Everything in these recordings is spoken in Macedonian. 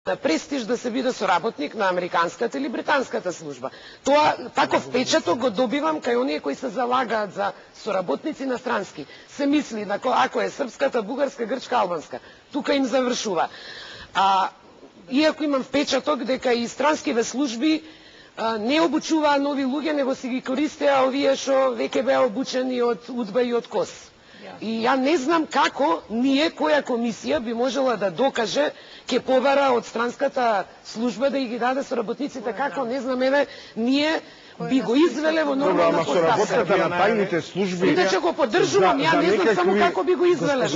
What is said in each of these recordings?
на престиж да се биде соработник на американската или британската служба. Тоа, таков печаток го добивам кај оние кои се залагаат за соработници на странски. Се мисли, ако е српската, бугарска, грчка, албанска, тука им завршува. Иако имам впечаток дека и странскиве служби не обучуваа нови луѓе, него си ги користеа овие што веќе беа обучени од УДБА и од КОС. И ја не знам како ние, која комисија би можела да докаже ќе побара од странската служба да ги даде соработниците, како не знам, еве, ние би го извеле во нормална поставка. Соработката на тајните служби... Иначе го поддржувам, ја не знам само како би го извеле.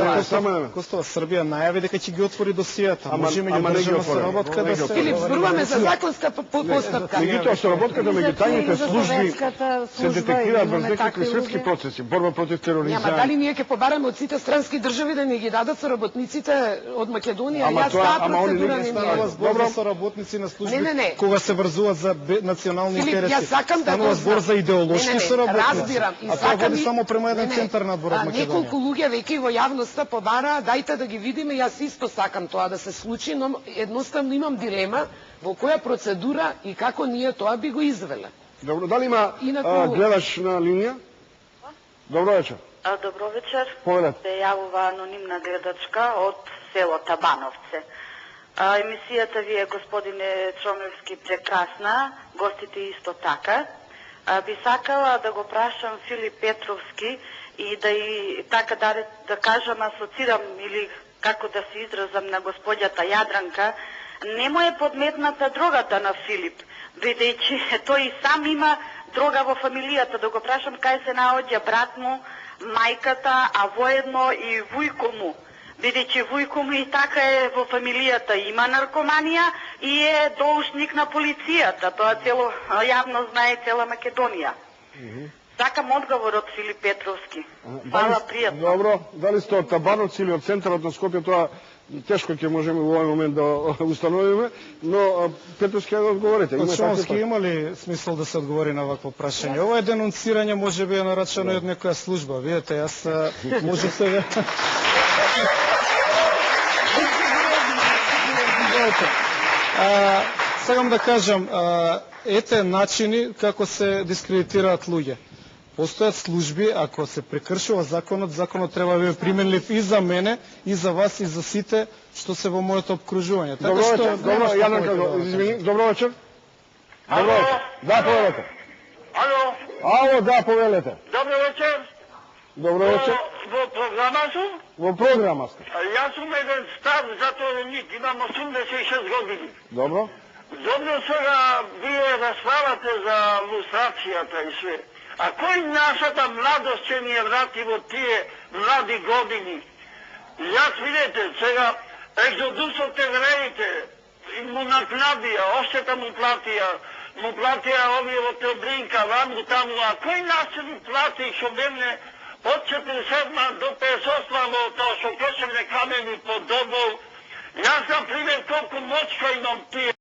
Костова, Србија најави дека ќе ги отвори досијата. Може меѓудržавна соработка да се... Филип, зборуваме за законска постапка. Меѓутоа, соработката меѓу тајните служби се детектираат врз некакви светски процеси, борба против тероризам. Ама дали ние ќе побараме од сите странски држави да ни ги дадат соработниците од Македонија? Јас таа процедура не ми Добро соработници на служби кога се врзуваат за национални интереси. Станува збор за идеолошки соработници. Разбирам. А тоа води само према еден центар на зборот Македонија. Неколку луѓе веќе во јавноста побара, дајте да ги видиме, јас исто сакам тоа да се случи, но едноставно имам дилема во која процедура и како ние тоа би го извеле. Добро, дали има гледаш на линија? Добро вечер. Добро вечер. Повелете. Се јавува анонимна гледачка од село Табановце. Емисијата ви е, господине Чомевски, прекрасна, гостите исто така. Би сакала да го прашам Филип Петровски и така да кажам, асоцирам или како да се изразам на господјата Јадранка, не му е подметната дрогата на Филип, бидејќи тој сам има дрога во фамилијата. Да го прашам кај се наоѓа брат му, мајката, а воедно и вујко му. Бидејќи вујко му и така е во фамилијата, има наркоманија и е должник на полицијата. Тоа цело јавно знае цела Македонија. Сакам одговор од Филип Петровски. Фала, пријатно. Добро, дали сте од Табановци или од центарот на Скопје, тоа тешко ќе можеме во овој момент да установиме, но Петровски, ја да одговорите. Чомовски, има ли смисол да се одговори на вакво прашање? Ова е денунцирање, може би е нарачано од некоја служба. Видете, јас може се... Сакам да кажам, ете начини како се дискредитираат луѓе. Постојат служби, ако се прекршува законот, законот треба да биде применлив и за мене, и за вас, и за сите што се во моето обкружување. Добро вечер, добро вечер. Добро вечер. Да, повелете. Ало. Ало, да, повелете. Добро вечер. Добро вечер. Во програма сум? Во програма сте. Јас сум еден стар затвореник, имам 86 години. Добро. Добро, сега вие расправате за лустрацијата и све. А кој нашата младост ќе ни ја врати во тие млади години? Јас, видете, сега екзодусот евреите му накнадија, оштета му платија овие во Телбринка, ваму таму, а кој нас ќе ни плати што бевне од 47 до 58 во тоа што кошевне камени по Добол? Јас, например, колку мочка имам тие